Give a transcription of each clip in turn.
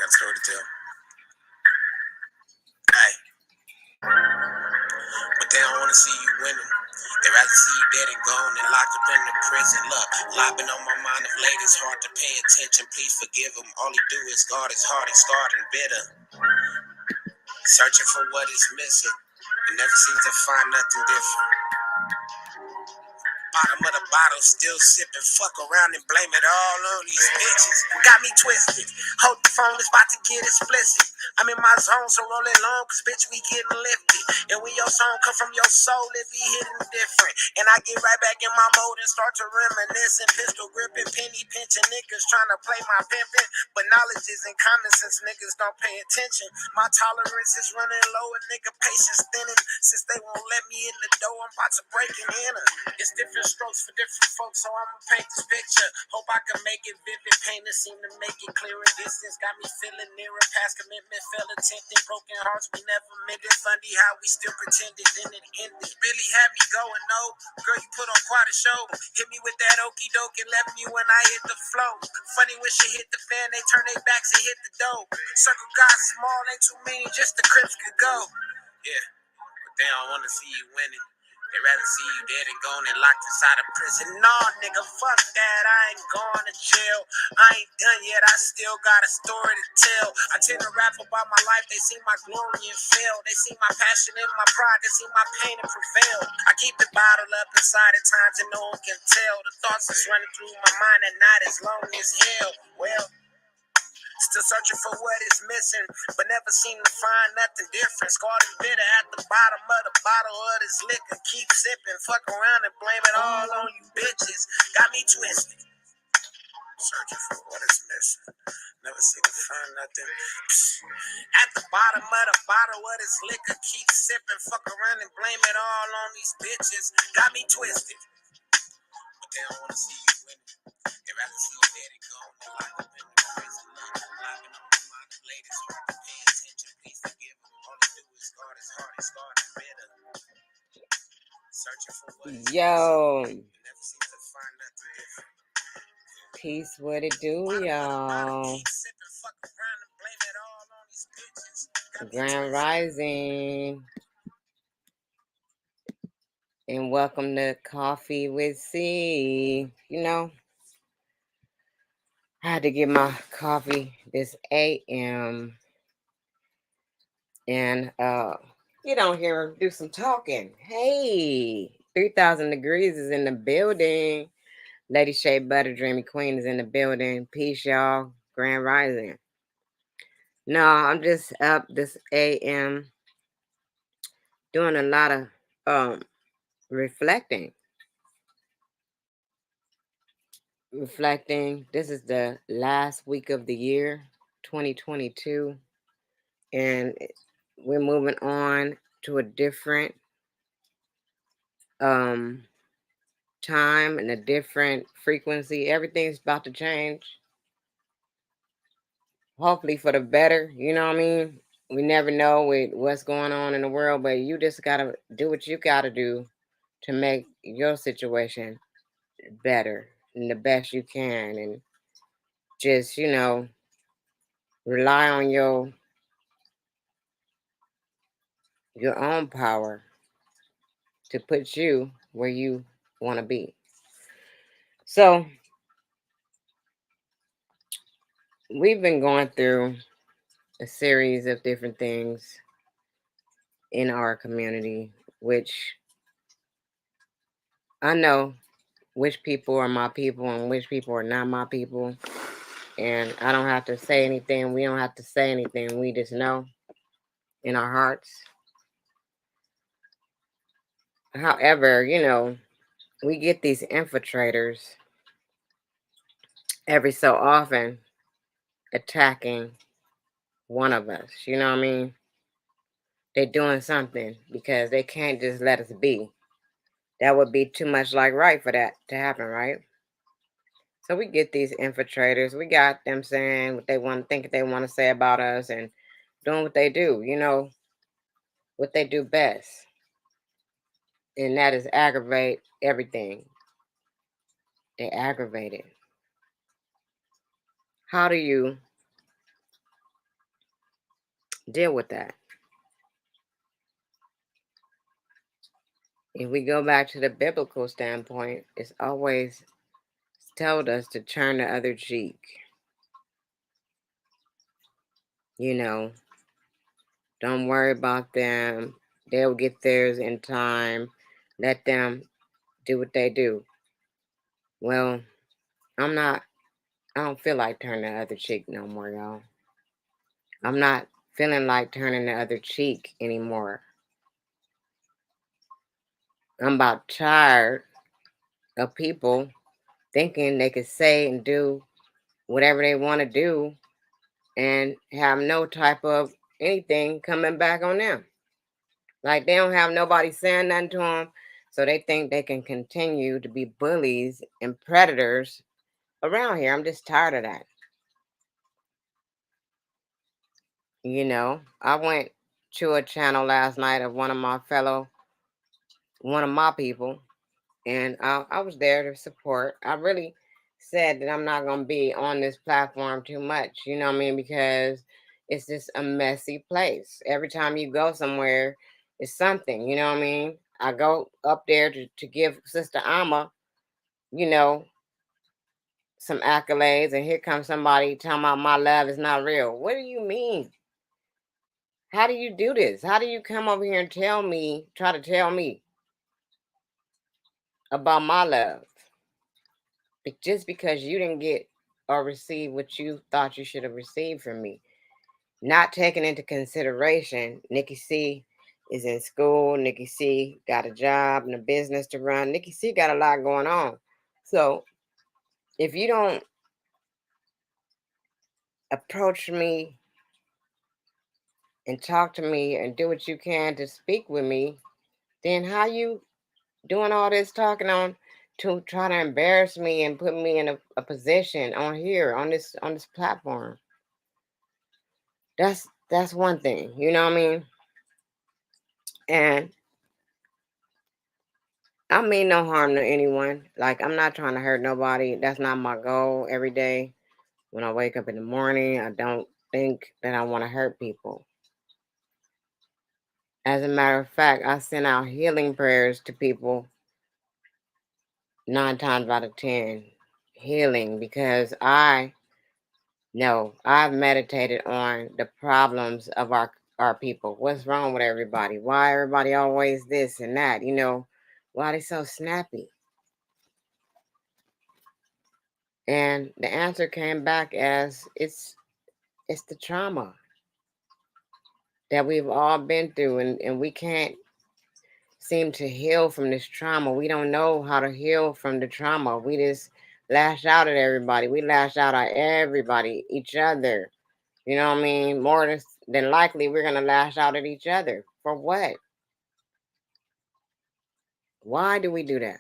got a story to tell. Hey, but they don't want to see you winning. They rather see you dead and gone and locked up in the prison. Look, lobbing on my mind of late, it's hard to pay attention. Please forgive him. All he do is guard his heart, he's scarred and bitter. Searching for what is missing. He never seems to find nothing different. Bottom of the bottle, still sipping. Fuck around and blame it all on these bitches. Got me twisted. Hope the phone is about to get explicit. I'm in my zone, so roll it long, cause bitch, we getting lifted. And when your song come from your soul, it be hitting different. And I get right back in my mode and start to reminisce and pistol gripping, penny pinching niggas trying to play my pimping. But knowledge isn't common since niggas don't pay attention. My tolerance is running low and nigga patience thinning. Since they won't let me in the door, I'm about to break and enter. It's different strokes for different folks, so I'ma paint this picture. Hope I can make it vivid, paint it seem to make it clearer. Distance got me feeling nearer, past commitment, fell attempting. Broken hearts we never meant it. Funny how we still pretended, then it ended. Really had me going, no. Girl, you put on quite a show. Hit me with that okie doke and left me when I hit the flow. Funny when shit hit the fan, they turn their backs and hit the dough. Circle got small, ain't too many, just the Crips could go. Yeah, but they don't wanna see you winning. They rather see you dead and gone and locked inside a prison. Nah, nigga, fuck that. I ain't going to jail. I ain't done yet. I still got a story to tell. I tend to rap about my life. They see my glory and fail. They see my passion and my pride. They see my pain and prevail. I keep it bottled up inside at times and no one can tell. The thoughts that's running through my mind at night as long as hell. Well, still searching for what is missing, but never seem to find nothing different. Scarred and bitter at the bottom of the bottle of this liquor. Keep sipping, fuck around and blame it all on you bitches. Got me twisted. Searching for what is missing. Never seem to find nothing. At the bottom of the bottle of this liquor. Keep sipping, fuck around and blame it all on these bitches. Got me twisted. But they don't want to see you winning. They rather see you dead and gone and locked up in the prison. Lobbing on my mind of late, it's hard to pay attention. Please forgive him. All he do is guard his heart, he's scarred and bitter. Searching for what is missing. You never seem to find nothing different. Peace, what it do, y'all? Grand Rising. And welcome to Coffee with C. You know, I had to get my coffee this AM. And get on here and do some talking. Hey, 3,000 Degrees is in the building. Lady Shea Butter Dreamy Queen is in the building. Peace, y'all. Grand Rising. No, I'm just up this AM doing a lot of reflecting. This is the last week of the year, 2022. And we're moving on to a different time and a different frequency. Everything's about to change. Hopefully for the better, you know what I mean? We never know with what's going on in the world, but you just gotta do what you gotta do to make your situation better and the best you can, and just, you know, rely on your own power to put you where you want to be. So we've been going through a series of different things in our community, which I know which people are my people and which people are not my people. And I don't have to say anything. We don't have to say anything. We just know in our hearts. However, you know, we get these infiltrators every so often attacking one of us. You know what I mean? They're doing something because they can't just let us be. That would be too much like right for that to happen, right? So we get these infiltrators. We got them saying what they want to think they want to say about us and doing what they do, you know, what they do best. And that is aggravate everything. They aggravate it. How do you deal with that. If we go back to the biblical standpoint, it's always told us to turn the other cheek. You know, don't worry about them. They'll get theirs in time. Let them do what they do. Well, I don't feel like turning the other cheek no more, y'all. I'm not feeling like turning the other cheek anymore. I'm about tired of people thinking they could say and do whatever they want to do and have no type of anything coming back on them. Like they don't have nobody saying nothing to them, so they think they can continue to be bullies and predators around here. I'm just tired of that. You know, I went to a channel last night of one of my people, and I was there to support. I really said that I'm not going to be on this platform too much, you know what I mean? Because it's just a messy place. Every time you go somewhere, it's something, you know what I mean? I go up there to give Sister Alma, you know, some accolades, and here comes somebody talking about my love is not real. What do you mean? How do you do this? How do you come over here and try to tell me about my love? Just because you didn't get or receive what you thought you should have received from me. Not taking into consideration, Nikki C is in school. Nikki C got a job and a business to run. Nikki C got a lot going on. So if you don't approach me and talk to me and do what you can to speak with me, then how you doing all this talking on to try to embarrass me and put me in a position on here on this platform? That's one thing, you know what I mean? And I mean no harm to anyone. Like I'm not trying to hurt nobody. That's not my goal every day. When I wake up in the morning, I don't think that I want to hurt people. As a matter of fact, I send out healing prayers to people 9 times out of 10. Healing, because I know I've meditated on the problems of our people. What's wrong with everybody? Why everybody always this and that? You know, why they so snappy? And the answer came back as it's the trauma that we've all been through, and we can't seem to heal from this trauma. We don't know how to heal from the trauma. We just lash out at everybody. We lash out at everybody, each other. You know what I mean? More than likely, we're going to lash out at each other. For what? Why do we do that?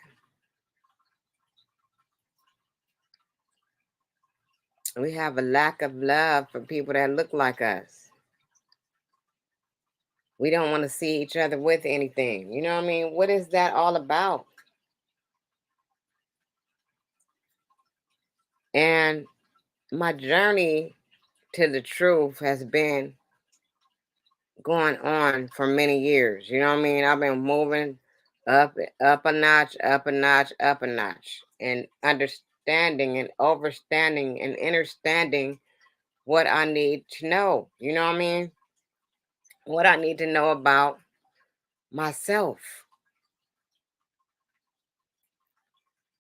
We have a lack of love for people that look like us. We don't want to see each other with anything. You know what I mean? What is that all about? And my journey to the truth has been going on for many years. You know what I mean? I've been moving up a notch, up a notch, up a notch, and understanding and overstanding and understanding what I need to know. You know what I mean? What I need to know about myself.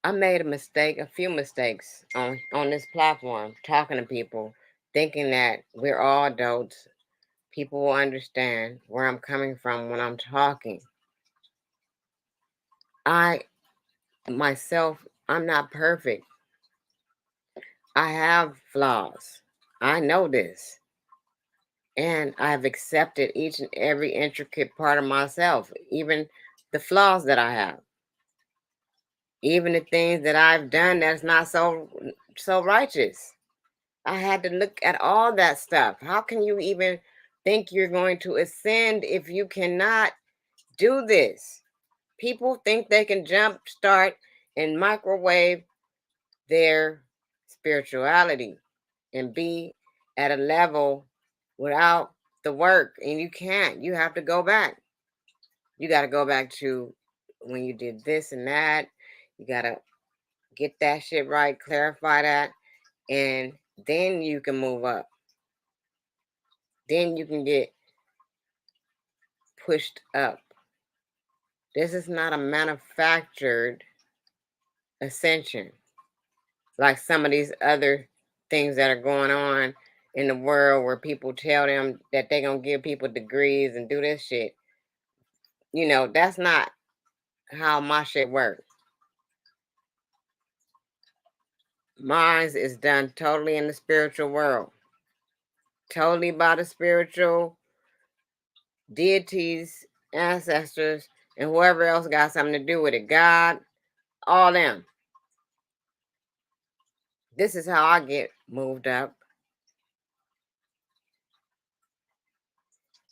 I made a few mistakes on this platform, talking to people, thinking that we're all adults. People will understand where I'm coming from when I'm talking. I myself, I'm not perfect. I have flaws. I know this. And I've accepted each and every intricate part of myself, even the flaws that I have. Even the things that I've done that's not so righteous. I had to look at all that stuff. How can you even think you're going to ascend if you cannot do this? People think they can jump start and microwave their spirituality and be at a level without the work, and you can't. You have to go back. You got to go back to when you did this and that. You got to get that shit right, clarify that, and then you can move up. Then you can get pushed up. This is not a manufactured ascension like some of these other things that are going on in the world where people tell them that they're going to give people degrees and do this shit. You know, that's not how my shit works. Mine is done totally in the spiritual world, totally by the spiritual deities, ancestors, and whoever else got something to do with it. God, all them. This is how I get moved up.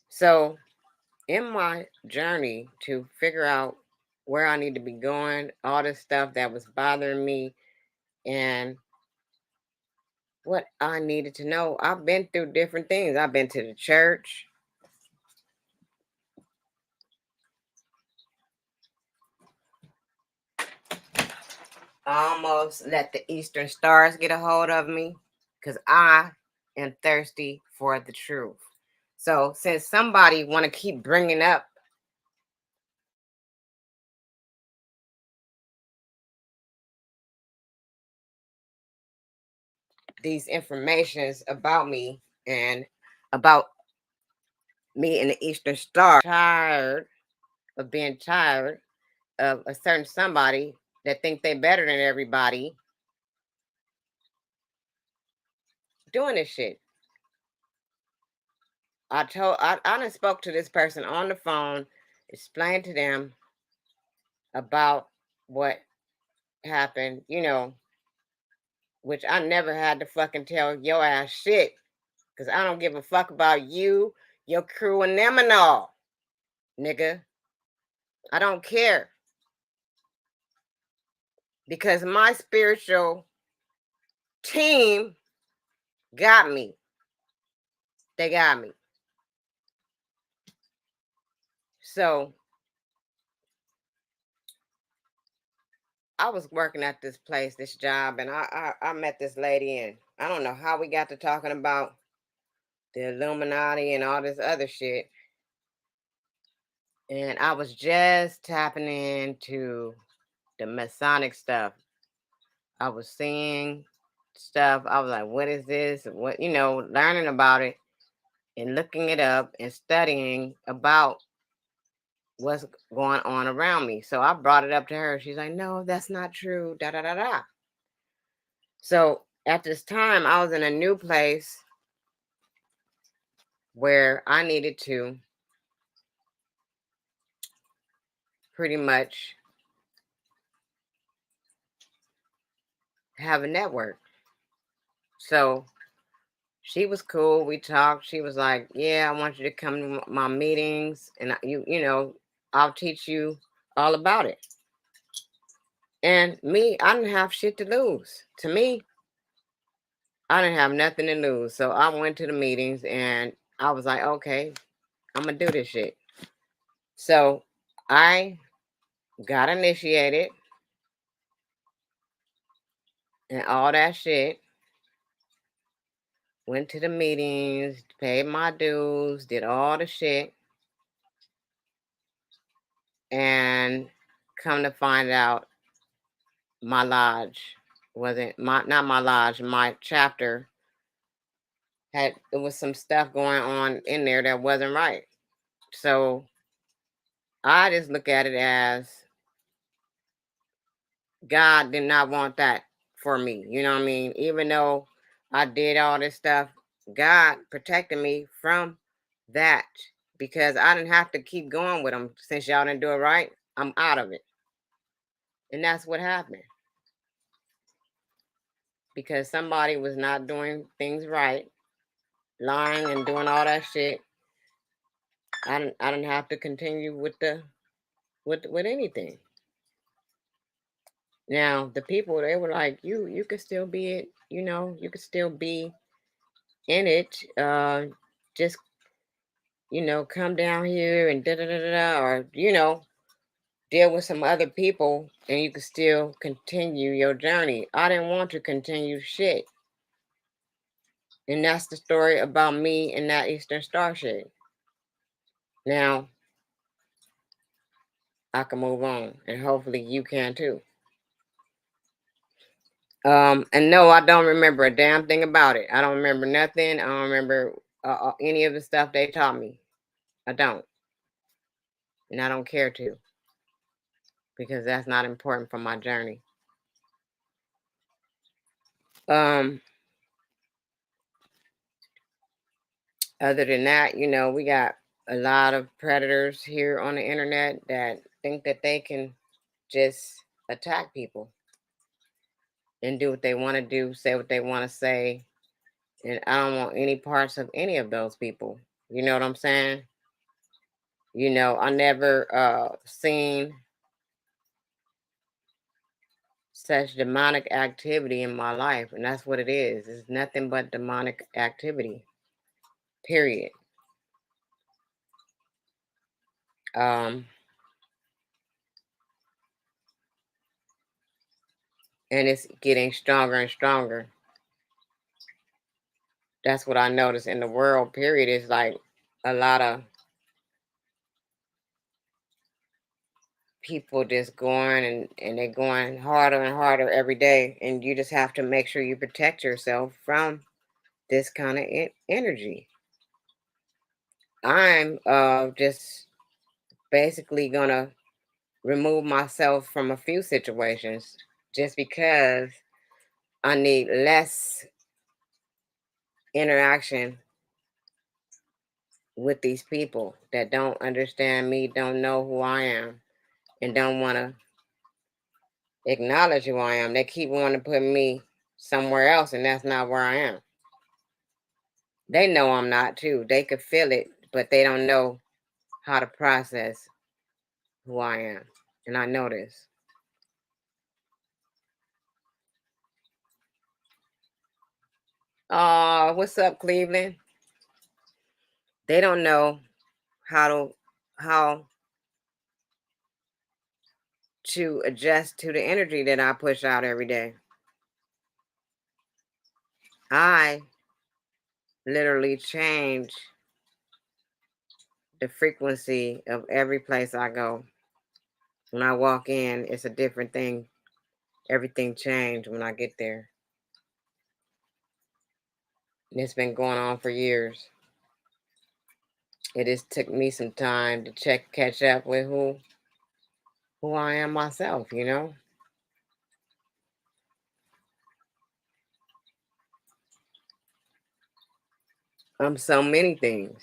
So, in my journey to figure out where I need to be going, all this stuff that was bothering me, and what I needed to know, I've been through different things. I've been to the church. I almost let the Eastern Stars get a hold of me because I am thirsty for the truth. So since somebody want to keep bringing up these informations about me and about me in the Eastern Star, tired of being tired of a certain somebody that think they better than everybody doing this shit. I done spoke to this person on the phone, explained to them about what happened, you know, which I never had to fucking tell your ass shit. Cause I don't give a fuck about you, your crew, and them and all. Nigga. I don't care. Because my spiritual team got me. They got me. So I was working at this place, this job, and I met this lady, and I don't know how we got to talking about the Illuminati and all this other shit. And I was just tapping into the Masonic stuff. I was seeing stuff. I was like, what is this? What, you know, learning about it and looking it up and studying about what's going on around me. So I brought it up to her. She's like, no, that's not true. Da da da da. So at this time, I was in a new place where I needed to pretty much have a network. So she was cool. We talked. She was like, yeah, I want you to come to my meetings and you know, I'll teach you all about it. And me, I didn't have shit to lose. To me, I didn't have nothing to lose. So I went to the meetings and I was like, okay, I'm going to do this shit. So I got initiated and all that shit. Went to the meetings, paid my dues, did all the shit. And come to find out, my lodge wasn't not my lodge, my chapter had, it was some stuff going on in there that wasn't right. So I just look at it as God did not want that for me. You know what I mean? Even though I did all this stuff, God protected me from that because I didn't have to keep going with them. Since y'all didn't do it right, I'm out of it. And that's what happened. Because somebody was not doing things right, lying and doing all that shit. I didn't have to continue with with anything. Now the people, they were like, you could still be it, you know, you could still be in it. Just come down here and da da da da, or deal with some other people and you can still continue your journey. I didn't want to continue shit. And that's the story about me and that Eastern Star shit. Now, I can move on and hopefully you can too. And no, I don't remember a damn thing about it. I don't remember nothing. I don't remember any of the stuff they taught me. I don't. And I don't care to because that's not important for my journey. Um, Other than that, we got a lot of predators here on the internet that think that they can just attack people and do what they want to do, say what they want to say. And I don't want any parts of any of those people. You know what I'm saying? I never seen such demonic activity in my life. And that's what it is. It's nothing but demonic activity. Period. And it's getting stronger and stronger. That's what I noticed in the world, period. Is like a lot of people just going and they're going harder and harder every day. And you just have to make sure you protect yourself from this kind of energy. I'm just basically gonna remove myself from a few situations just because I need less interaction with these people that don't understand me, don't know who I am, and don't want to acknowledge who I am. They keep wanting to put me somewhere else, and that's not where I am. They know I'm not too. They could feel it, but they don't know how to process who I am. And I know this. What's up, Cleveland? They don't know how to adjust to the energy that I push out every day. I literally change the frequency of every place I go. When I walk in, it's a different thing. Everything changed when I get there. And it's been going on for years. It just took me some time to catch up with who I am myself, I'm so many things.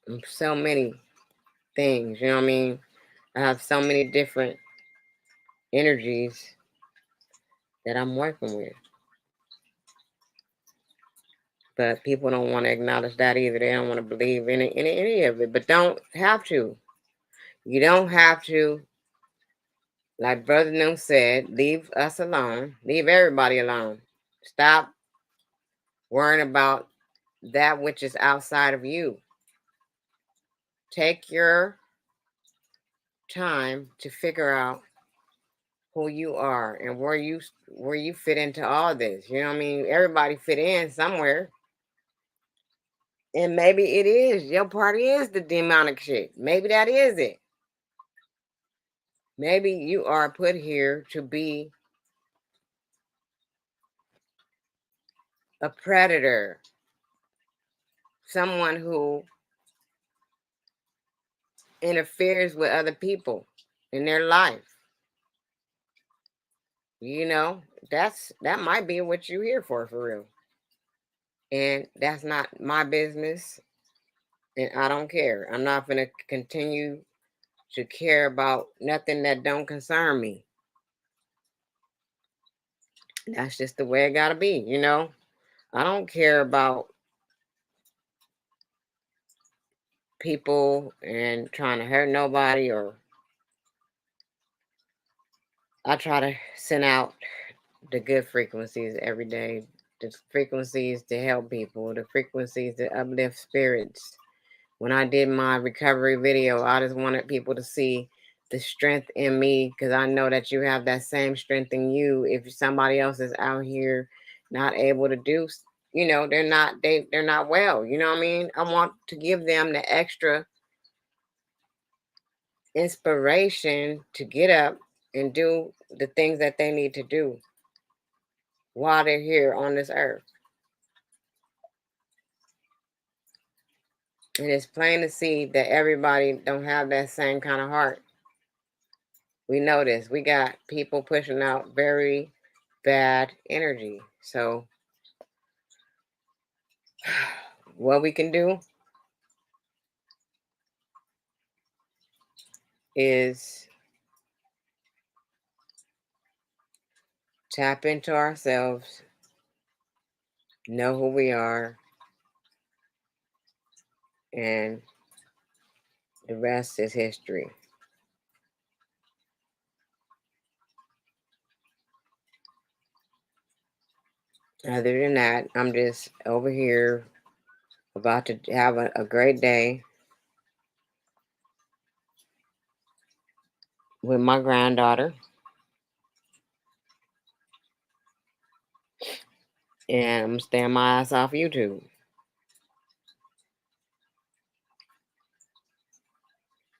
I'm so many things, you know what I mean? I have so many different energies that I'm working with. But people don't want to acknowledge that either. They don't want to believe in any of it. But don't have to. You don't have to. Like Brother Noom said, leave us alone. Leave everybody alone. Stop worrying about that which is outside of you. Take your time to figure out who you are and where you fit into all this. You know what I mean? Everybody fit in somewhere. And maybe it is. Your party is the demonic shit. Maybe that is it. Maybe you are put here to be a predator. Someone who interferes with other people in their life. That might be what you're here for real. And that's not my business. And I don't care. I'm not going to continue to care about nothing that don't concern me. That's just the way it got to be, I don't care about people and trying to hurt nobody, or I try to send out the good frequencies every day the frequencies to help people, the frequencies to uplift spirits. When I did my recovery video, I just wanted people to see the strength in me, because I know that you have that same strength in you. If somebody else is out here not able to do, they're not well. You know what I mean? I want to give them the extra inspiration to get up and do the things that they need to do while they're here on this earth. And it's plain to see that everybody don't have that same kind of heart. We know this. We got people pushing out very bad energy. So what we can do is tap into ourselves, know who we are, and the rest is history. Other than that, I'm just over here about to have a great day with my granddaughter. And I'm staying my ass off YouTube.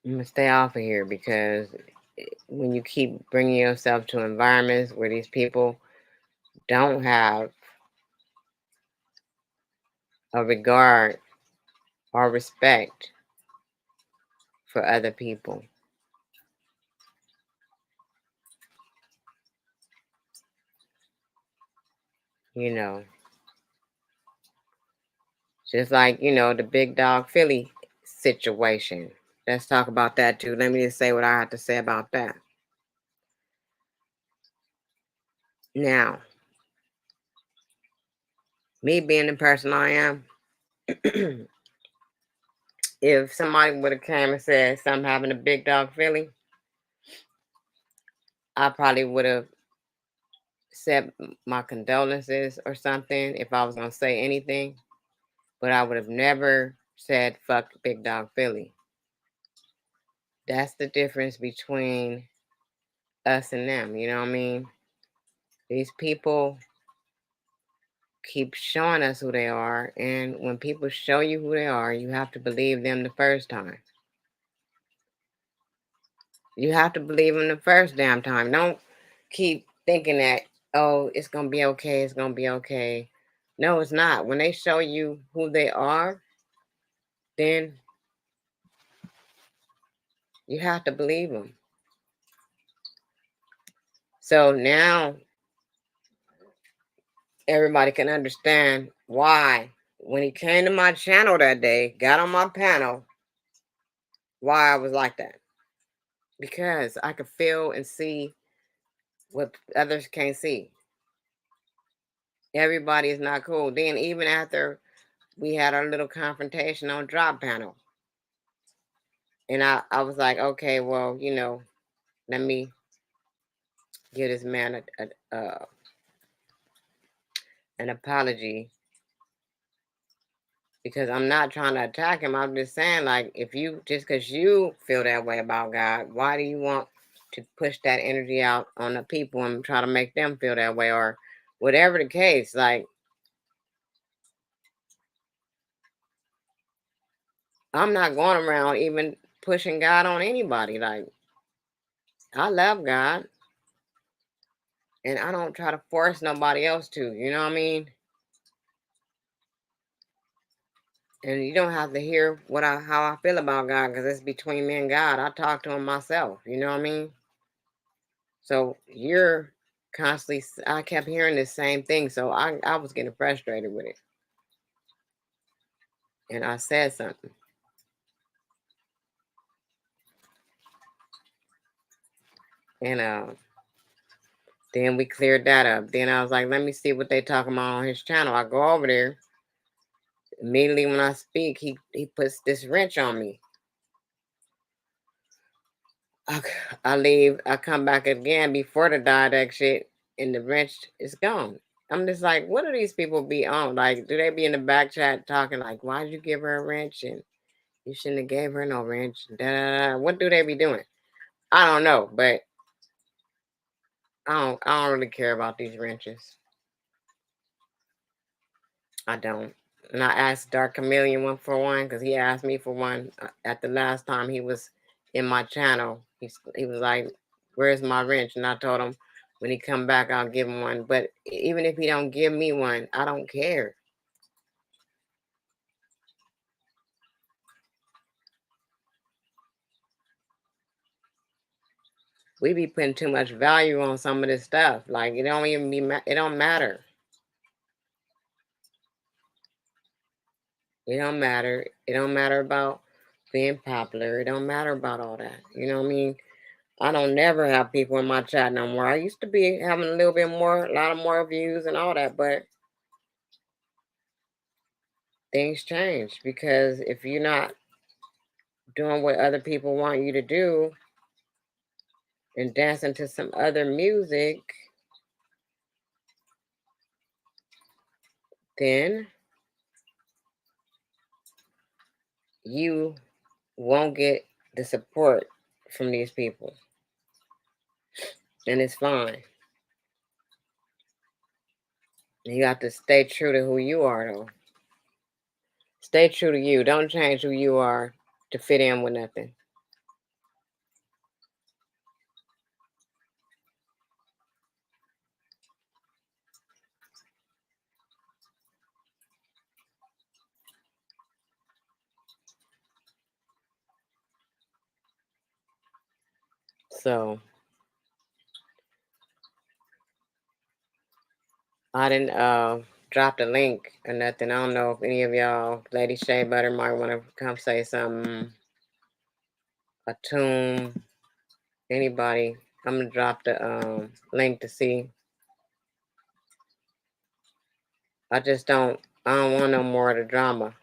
I'm going to stay off of here, because when you keep bringing yourself to environments where these people don't have a regard or respect for other people, you know, just like, the big dog Philly situation. Let's talk about that too. Let me just say what I have to say about that. Now, me being the person I am, if somebody would have came and said something happened to Big Dog Philly, I probably would have said my condolences or something if I was going to say anything, but I would have never said fuck Big Dog Philly. That's the difference between us and them, you know what I mean? These people keep showing us who they are, and when people show you who they are, you have to believe them the first time. You have to believe them the first damn time. Don't keep thinking that, oh, it's going to be okay, it's going to be okay. No, it's not. When they show you who they are, then you have to believe them. So now everybody can understand why, when he came to my channel that day, got on my panel, why I was like that. Because I could feel and see what others can't see. Everybody is not cool. Then even after we had our little confrontation on Drop Panel, and I was like, okay, well, let me give this man an apology, because I'm not trying to attack him. I'm just saying, like, if you, just because you feel that way about God, why do you want to push that energy out on the people and try to make them feel that way, or whatever the case? Like, I'm not going around even pushing God on anybody. Like, I love God, and I don't try to force nobody else to, you know what I mean? And you don't have to hear how I feel about God, because it's between me and God. I talk to him myself, you know what I mean? So you're constantly, I kept hearing the same thing, so I was getting frustrated with it. And I said something. And then we cleared that up. Then I was like, let me see what they talking about on his channel. I go over there. Immediately when I speak, he puts this wrench on me. I leave. I come back again before the diadex shit, and the wrench is gone. I'm just like, what do these people be on? Like, do they be in the back chat talking like, why'd you give her a wrench and you shouldn't have gave her no wrench? Da, da, da. What do they be doing? I don't know, but I don't really care about these wrenches. I don't. And I asked Dark Chameleon one for one because he asked me for one at the last time he was in my channel. He was like, "Where's my wrench?" And I told him when he come back, I'll give him one. But even if he don't give me one, I don't care. We be putting too much value on some of this stuff. Like it don't even be. It don't matter. It don't matter. It don't matter about being popular. It don't matter about all that. You know what I mean? I don't never have people in my chat no more. I used to be having a little bit more, a lot of more views and all that, but things change because if you're not doing what other people want you to do and dancing to some other music, then you won't get the support from these people. And it's fine. You got to stay true to who you are, though. Stay true to you. Don't change who you are to fit in with nothing. So I didn't drop the link or nothing. I don't know if any of y'all, Lady Shea Butter, might want to come say something. A tune, anybody. I'm gonna drop the link to see. I don't want no more of the drama.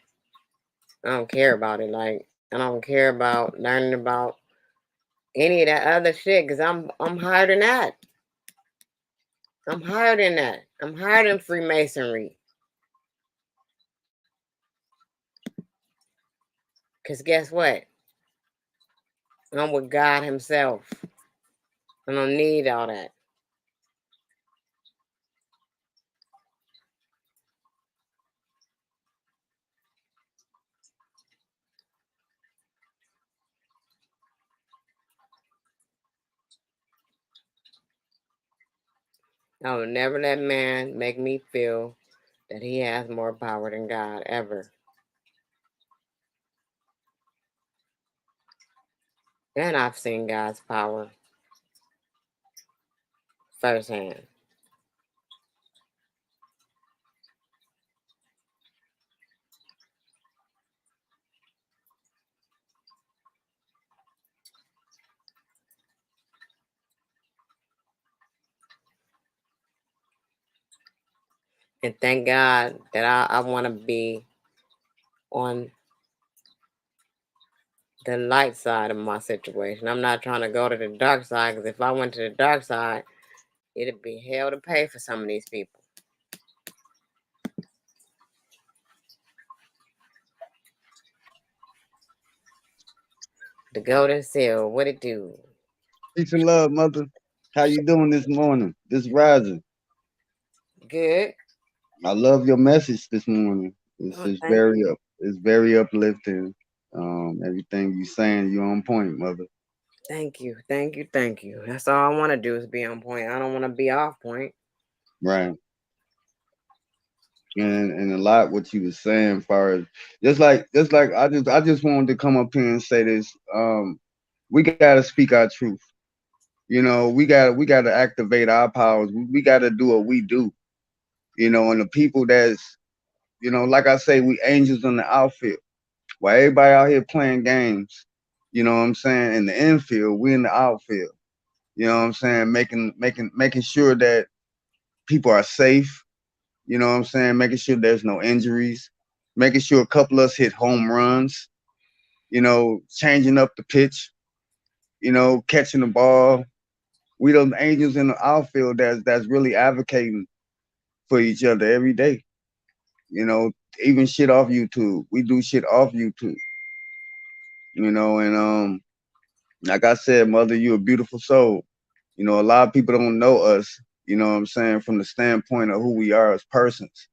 I don't care about it. Like I don't care about learning about any of that other shit because I'm higher than that. I'm higher than that. I'm higher than Freemasonry. Cause guess what? I'm with God Himself. I don't need all that. I will never let man make me feel that he has more power than God ever. And I've seen God's power firsthand. And thank God that I want to be on the light side of my situation. I'm not trying to go to the dark side because if I went to the dark side, it'd be hell to pay for some of these people. The golden seal, what it do? Peace and love, mother. How you doing this morning? This rising. Good. I love your message this morning. Oh, thank you. It's very uplifting. Everything you saying, you on point, mother. Thank you. Thank you. Thank you. That's all I want to do is be on point. I don't want to be off point. Right. And a lot what you was saying, far as just like I just wanted to come up here and say this. We gotta speak our truth. You know, we gotta activate our powers. We gotta do what we do. You know, and the people that's like I say, we angels in the outfield. While everybody out here playing games, you know what I'm saying? In the infield, we in the outfield. You know what I'm saying? Making sure that people are safe. You know what I'm saying? Making sure there's no injuries. Making sure a couple of us hit home runs. Changing up the pitch. Catching the ball. We those angels in the outfield that's really advocating. for each other every day. You know, even shit off YouTube. We do shit off YouTube. You know, and like I said, mother, you a beautiful soul. You know, a lot of people don't know us, you know what I'm saying, from the standpoint of who we are as persons.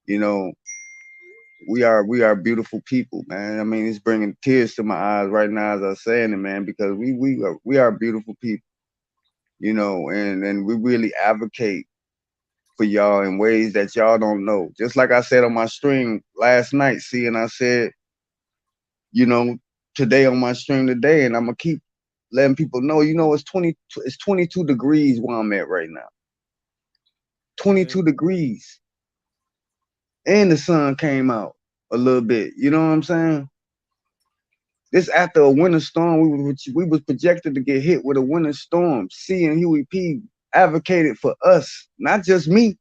You know, we are beautiful people, man. I mean, it's bringing tears to my eyes right now as I'm saying it, man, because we are beautiful people, you know, and we really advocate for y'all in ways that y'all don't know. Just like I said on my stream last night, see, and I said, you know, today on my stream today, and I'm gonna keep letting people know, you know, it's 22 degrees where I'm at right now. 22 degrees. And the sun came out a little bit. You know what I'm saying? This after a winter storm, we was projected to get hit with a winter storm. C and Huey P advocated for us, not just me,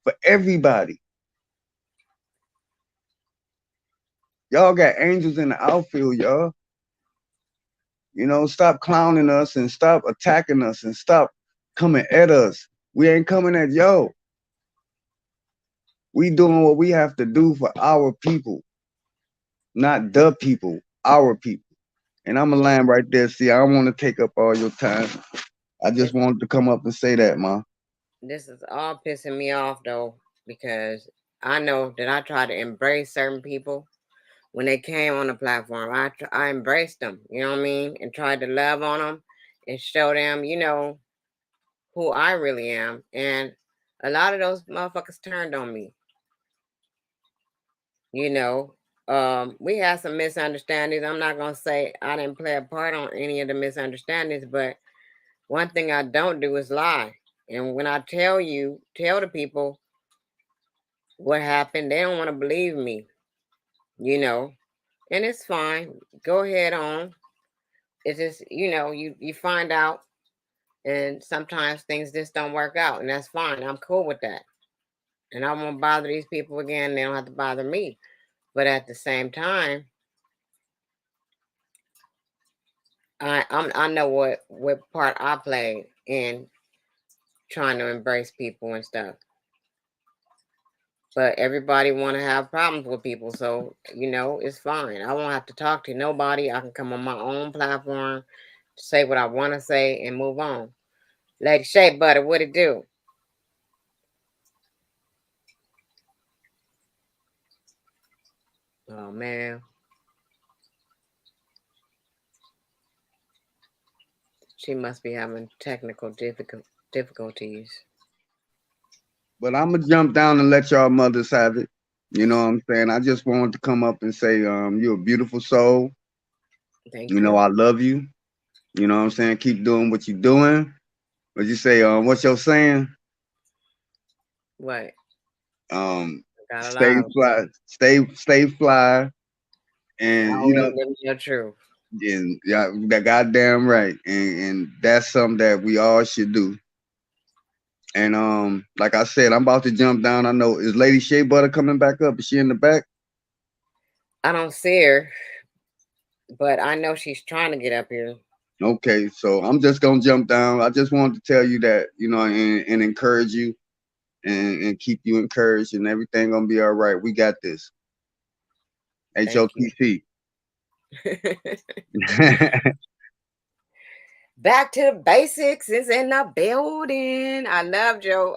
for everybody. Y'all got angels in the outfield, y'all. You know, stop clowning us and stop attacking us and stop coming at us. We ain't coming at y'all. We doing what we have to do for our people, not the people, our people. And I'm gonna land right there. See, I don't want to take up all your time. I just wanted to come up and say that, Ma. This is all pissing me off though, because I know that I try to embrace certain people when they came on the platform. I embraced them, you know what I mean, and tried to love on them and show them, you know, who I really am. And a lot of those motherfuckers turned on me. You know, we had some misunderstandings. I'm not gonna say I didn't play a part on any of the misunderstandings, but one thing I don't do is lie. And when I tell the people what happened, they don't want to believe me, you know. And it's fine. Go ahead on. It's just, you know, you find out, and sometimes things just don't work out, and that's fine. I'm cool with that. And I won't bother these people again. They don't have to bother me. But at the same time, I know what part I played in trying to embrace people and stuff. But everybody want to have problems with people, so you know it's fine. I won't have to talk to nobody. I can come on my own platform, say what I want to say, and move on. Lady Shea Butter, what it do? Oh man, she must be having technical difficulties. But I'm gonna jump down and let y'all mothers have it. You know what I'm saying? I just wanted to come up and say, you're a beautiful soul. Thank You know, you. I love you. You know what I'm saying? Keep doing what you're doing. What you say? What's your saying? What? Got a Stay lot of. fly, stay fly, and you Always know, living your truth. and yeah, that goddamn right, and that's something that we all should do. And like I said, I'm about to jump down. I know is Lady Shea Butter coming back up? Is she in the back? I don't see her, but I know she's trying to get up here. Okay, so I'm just gonna jump down. I just wanted to tell you that, you know, and encourage you and keep you encouraged, and everything gonna be all right. We got this. Thank you. HOTC. Back to the basics is in the building. I loved your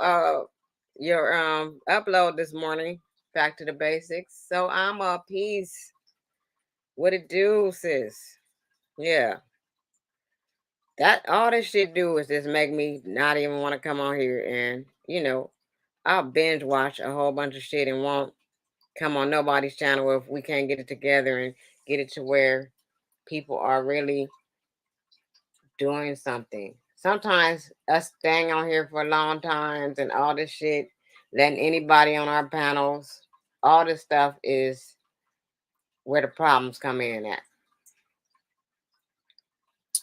upload this morning. Back to the basics. So I'm a piece. What it do, sis? Yeah. That all this shit do is just make me not even want to come on here, and you know, I'll binge watch a whole bunch of shit and won't come on nobody's channel if we can't get it together and get it to where people are really doing something. Sometimes us staying on here for long times and all this shit, letting anybody on our panels, all this stuff is where the problems come in at.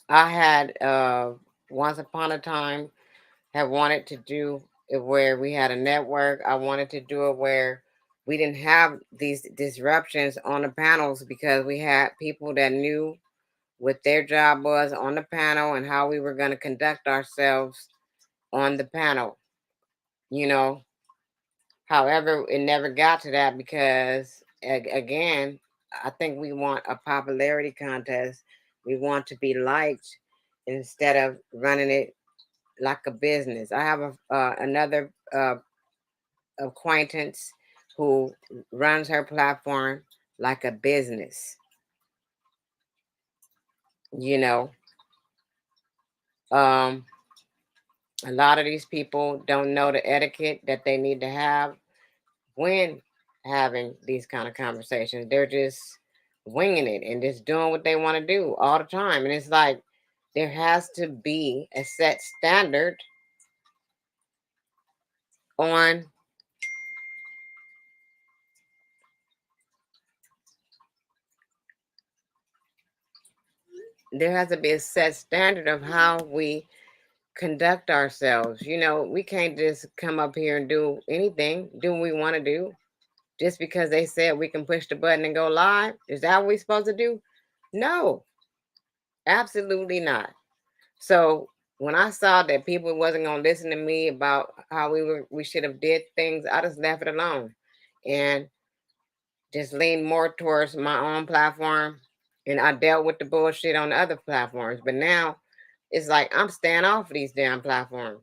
I had once upon a time have wanted to do it where we had a network. I wanted to do it where we didn't have these disruptions on the panels because we had people that knew what their job was on the panel and how we were going to conduct ourselves on the panel. you know. However, it never got to that because, again, I think we want a popularity contest. We want to be liked instead of running it like a business. I have another acquaintance who runs her platform like a business. You know, um, a lot of these people don't know the etiquette that they need to have when having these kind of conversations. They're just winging it and just doing what they want to do all the time. And it's like there has to be a set standard on there has to be a set standard of how we conduct ourselves. You know, we can't just come up here and do anything, do what we want to do just because they said we can push the button and go live. Is that what we're supposed to do? No, absolutely not. So when I saw that people wasn't gonna listen to me about how we should have did things, I just left it alone and just leaned more towards my own platform. And I dealt with the bullshit on the other platforms. But now it's like I'm staying off of these damn platforms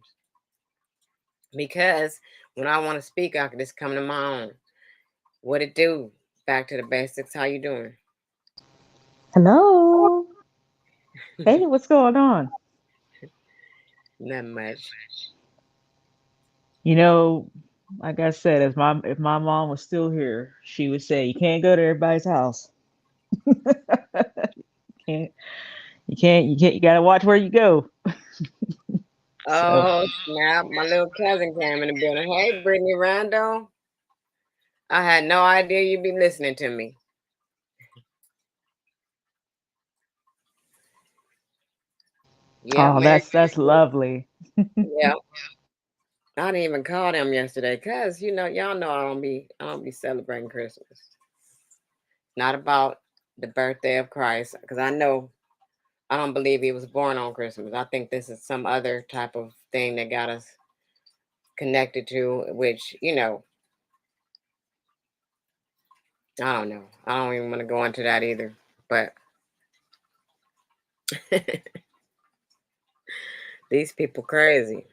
because when I want to speak, I can just come to my own. What it do? Back to the basics. How you doing? Hello. Hey, what's going on? Not much. You know, like I said, if my mom was still here, she would say you can't go to everybody's house. Can't you gotta watch where you go. So Oh snap! My little cousin came in the building. Hey, Brittany Rondo. I had no idea you'd be listening to me. Yeah, oh Merry that's Christmas. lovely. Yeah, I didn't even call them yesterday because y'all know I don't be celebrating Christmas. Not about the birthday of Christ because I don't believe he was born on Christmas. I think this is some other type of thing that got us connected to, which I don't know. I don't even want to go into that either. But these people crazy.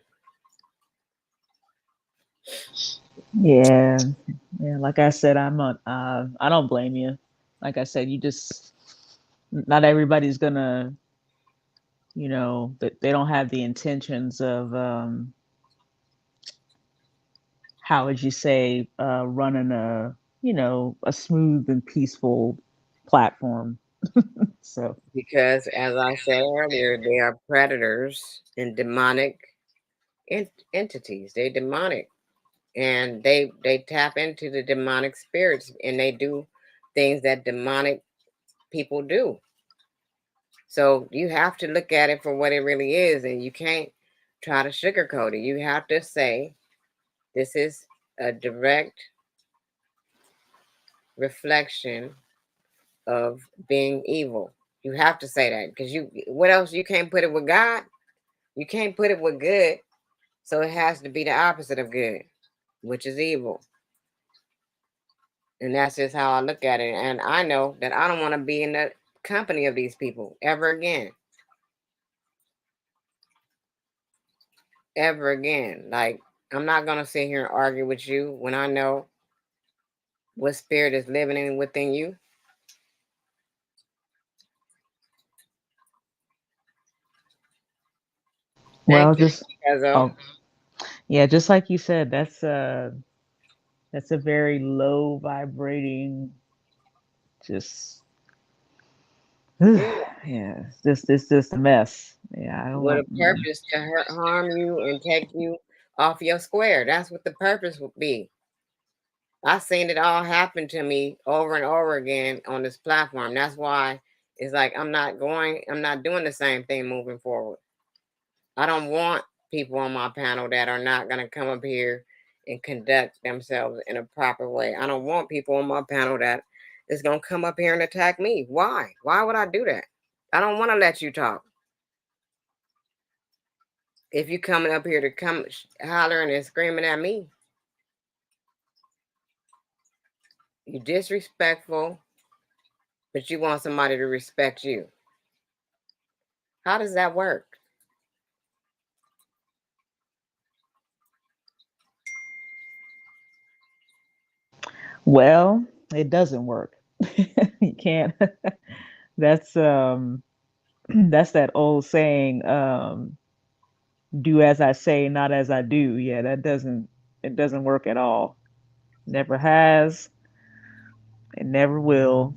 Yeah. Yeah, like I said, I don't blame you. Like I said, you just not everybody's gonna, that they don't have the intentions of how would you say, running a smooth and peaceful platform. So Because, as I said earlier, they are predators and demonic entities. They demonic, and they tap into the demonic spirits, and they do things that demonic people do. So you have to look at it for what it really is, and you can't try to sugarcoat it. You have to say this is a direct reflection of being evil. You have to say that because what else? You can't put it with God. You can't put it with good. So it has to be the opposite of good, which is evil. And that's just how I look at it. And I know that I don't want to be in the company of these people ever again. Ever again. Like, I'm not going to sit here and argue with you when I know what spirit is living in within you. well, Thank you, just Kezo. oh yeah, just like you said, that's a very low vibrating, just Yeah. yeah, this just a mess. Yeah, I don't With a want. Mm. purpose to harm you and take you off your square. That's what the purpose would be. I've seen it all happen to me over and over again on this platform. That's why it's like I'm not doing the same thing moving forward. I don't want people on my panel that are not going to come up here and conduct themselves in a proper way. I don't want people on my panel that is going to come up here and attack me. Why? Why would I do that? I don't want to let you talk. if you coming up here to come hollering and screaming at me, you disrespectful, but you want somebody to respect you. How does that work? Well, it doesn't work. You can't. That's that's that old saying, do as I say, not as I do. Yeah, it doesn't work at all. Never has, it never will.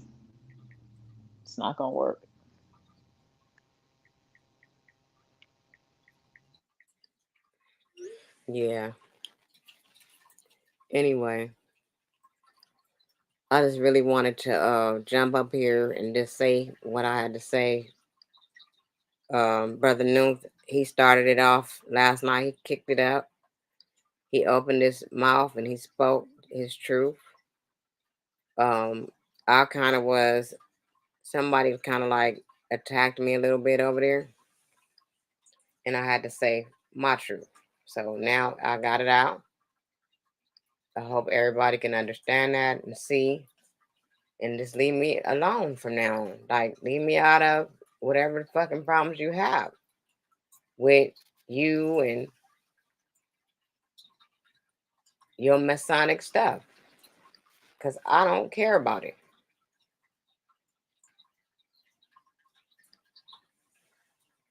It's not gonna work. Yeah. Anyway, I just really wanted to jump up here and just say what I had to say. Brother Nuth, he started it off last night. He kicked it up. He opened his mouth and he spoke his truth. I kind of was, somebody kind of like attacked me a little bit over there. And I had to say my truth. So now I got it out. I hope everybody can understand that and see and just leave me alone from now on. Like, leave me out of whatever fucking problems you have with you and your Masonic stuff. Because I don't care about it.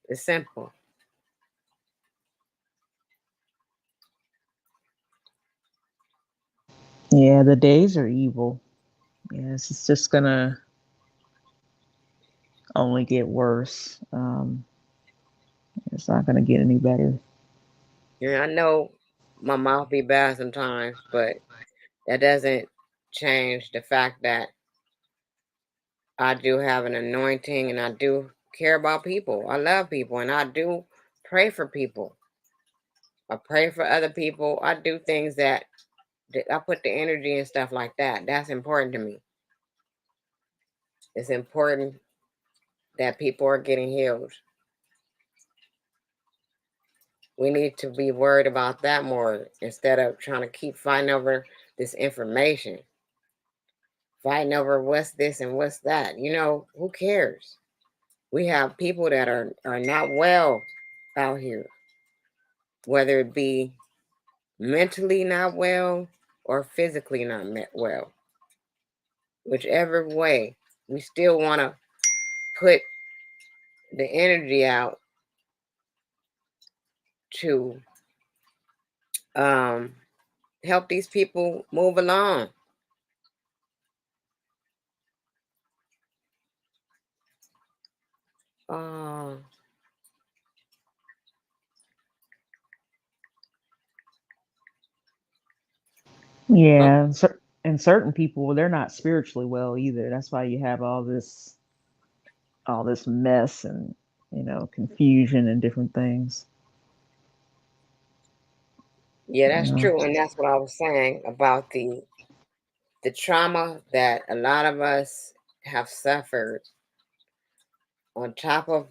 It's simple. Yeah, the days are evil. Yes, it's just gonna only get worse. It's not gonna get any better. Yeah, I know my mouth be bad sometimes, but that doesn't change the fact that I do have an anointing and I do care about people. I love people and I do pray for people. I pray for other people. I do things that I put the energy and stuff like that. That's important to me. It's important that people are getting healed. We need to be worried about that more instead of trying to keep fighting over this information, fighting over what's this and what's that. You know, who cares? We have people that are not well out here, whether it be mentally not well or physically not well. Whichever way, we still want to put the energy out to um, help these people move along. Uh, Yeah, and certain people, they're not spiritually well either. That's why you have all this mess and confusion and different things. yeah, You that's know. true, and that's what I was saying about the trauma that a lot of us have suffered. On top of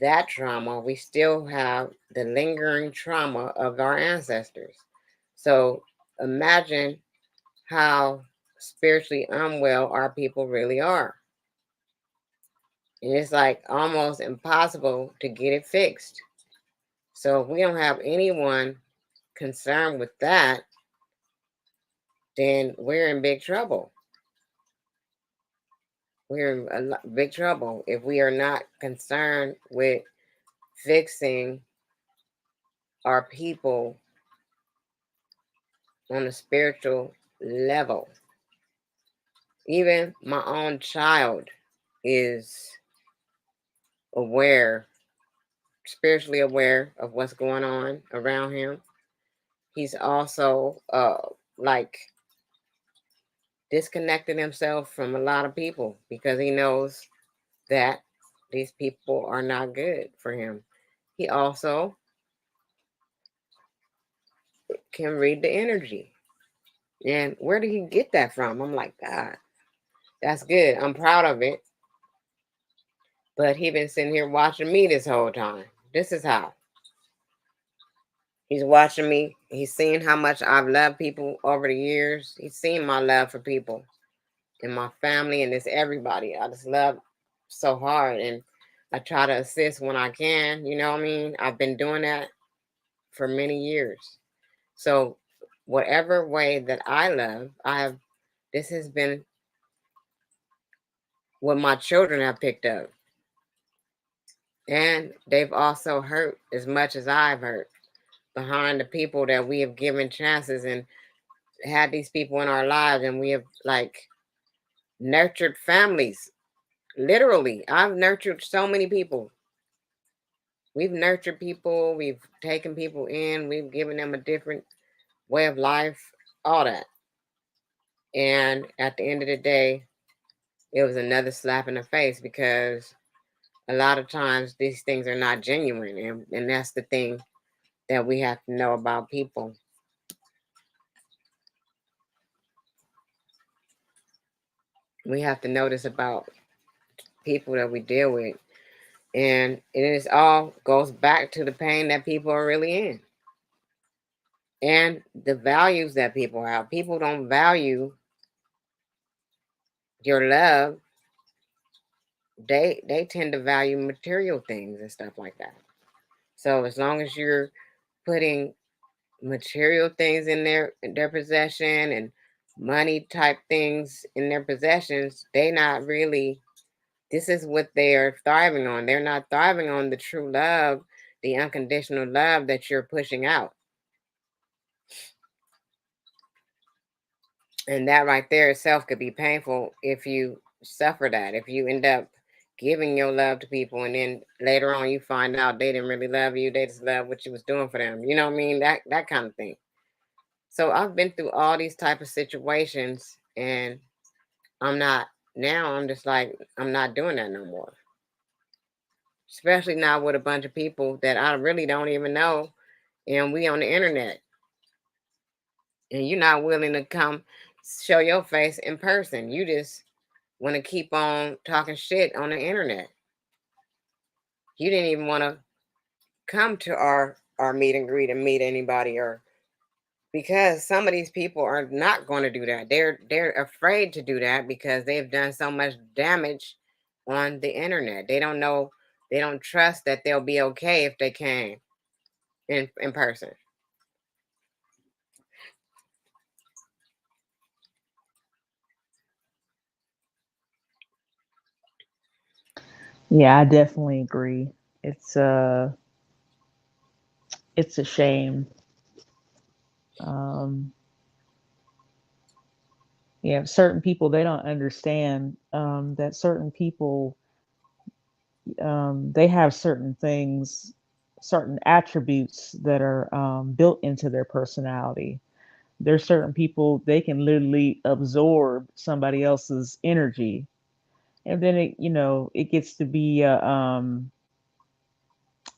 that trauma, we still have the lingering trauma of our ancestors. So imagine how spiritually unwell our people really are. And it's like almost impossible to get it fixed. So if we don't have anyone concerned with that, then we're in big trouble. We're in big trouble if we are not concerned with fixing our people on a spiritual level. Even my own child is aware, spiritually aware of what's going on around him. He's also like disconnected himself from a lot of people because he knows that these people are not good for him. He also can read the energy. And where did he get that from? I'm like, God, that's good. I'm proud of it. But he been sitting here watching me this whole time. This is how. He's watching me. He's seen how much I've loved people over the years. He's seen my love for people and my family and it's everybody. I just love so hard and I try to assist when I can. You know what I mean? I've been doing that for many years. So whatever way that I love, this has been what my children have picked up. And they've also hurt as much as I've hurt behind the people that we have given chances and had these people in our lives, and we have like nurtured families. Literally, I've nurtured so many people. We've nurtured people, we've taken people in, we've given them a different way of life, all that. And at the end of the day, it was another slap in the face because a lot of times these things are not genuine. And that's the thing that we have to know about people. We have to know this about people that we deal with. And it is all goes back to the pain that people are really in. And the values that people have. People don't value your love. They tend to value material things and stuff like that. So as long as you're putting material things in their possession and money type things in their possessions, they not really, this is what they are thriving on. They're not thriving on the true love, the unconditional love that you're pushing out. And that right there itself could be painful if you suffer that. If you end up giving your love to people and then later on you find out they didn't really love you, they just love what you was doing for them. You know what I mean? That kind of thing. So I've been through all these type of situations and I'm just like, I'm not doing that no more. Especially now with a bunch of people that I really don't even know and we on the internet. And you're not willing to come show your face in person. You just want to keep on talking shit on the internet. You didn't even want to come to our meet and greet and meet anybody, or because some of these people are not going to do that. They're afraid to do that because they've done so much damage on the internet. They don't know, they don't trust that they'll be okay if they came in person. Yeah, I definitely agree. It's a it's a shame. Um, yeah, certain people they don't understand that certain people they have certain things, certain attributes that are built into their personality. There's certain people they can literally absorb somebody else's energy, and then it gets to be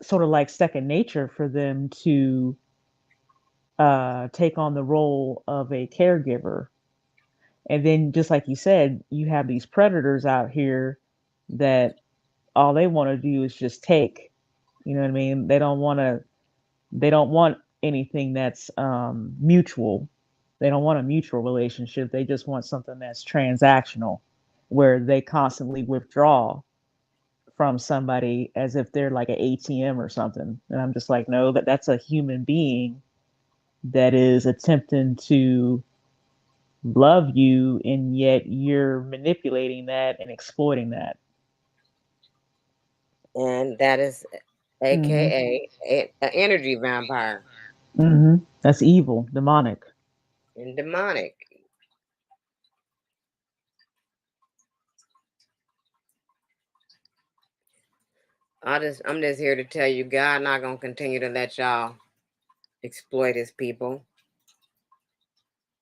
sort of like second nature for them to take on the role of a caregiver. And then, just like you said, you have these predators out here that all they want to do is just take. You know what I mean? They don't want anything that's mutual. They don't want a mutual relationship. They just want something that's transactional, where they constantly withdraw from somebody as if they're like an ATM or something. And I'm just like, no, that's a human being that is attempting to love you, and yet you're manipulating that and exploiting that. And that is Hmm. AKA an energy vampire Hmm. That's evil, demonic. and demonic. I'm just here to tell you, God not gonna continue to let y'all exploit his people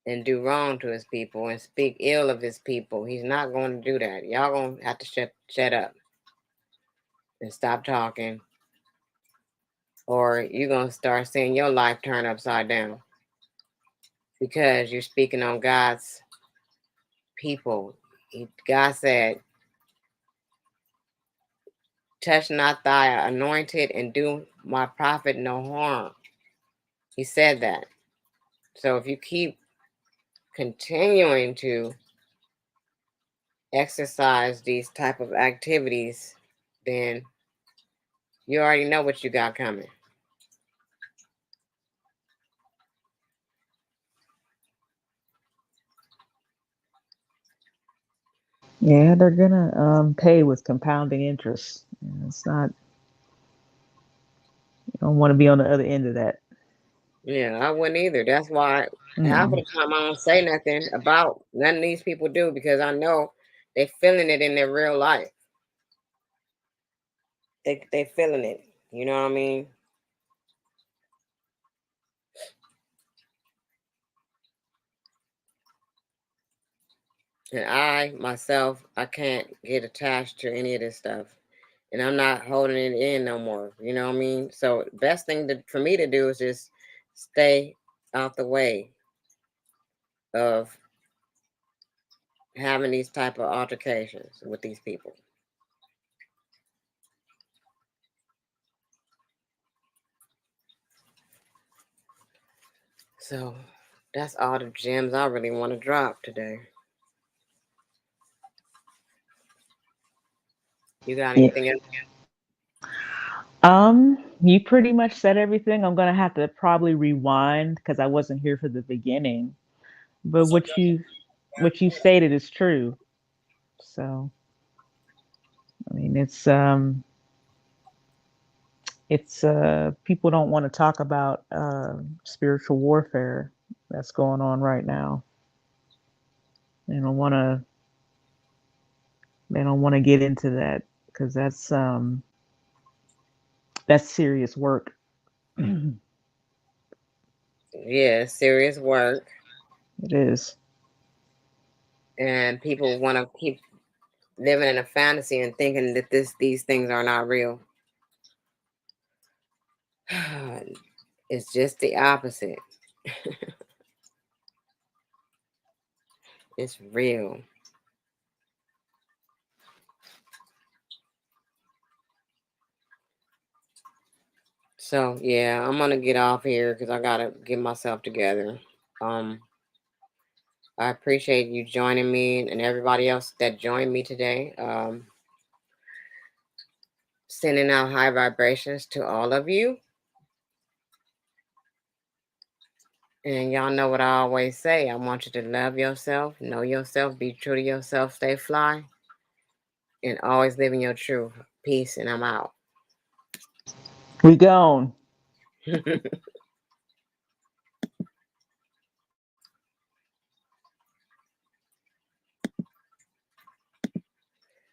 and do wrong to his people and speak ill of his people. He's not going to do that. Y'all gonna have to shut up and stop talking, or you're gonna start seeing your life turn upside down because you're speaking on God's people. God said, "Touch not thy anointed, and do my prophet no harm." He said that. So if you keep continuing to exercise these type of activities, then you already know what you got coming. Yeah, they're gonna pay with compounding interest. It's not. You don't want to be on the other end of that. Yeah, I wouldn't either. That's why half of the time I don't say nothing about none of these people do, because I know they feeling it in their real life. They feeling it. You know what I mean? And I myself, I can't get attached to any of this stuff. And I'm not holding it in no more. You know what I mean? So best thing for me to do is just stay out the way of having these type of altercations with these people. So that's all the gems I really want to drop today. You got anything else? You pretty much said everything. I'm gonna have to probably rewind because I wasn't here for the beginning. But what you stated is true. So I mean, it's people don't want to talk about spiritual warfare that's going on right now. They don't want to. They don't want to get into that because that's serious work. Yeah, serious work. It is. And people want to keep living in a fantasy and thinking that these things are not real. It's just the opposite. It's real. So yeah, I'm gonna get off here because I gotta get myself together. I appreciate you joining me and everybody else that joined me today. Sending out high vibrations to all of you. And y'all know what I always say. I want you to love yourself, know yourself, be true to yourself, stay fly, and always live in your truth. Peace, and I'm out. We gone.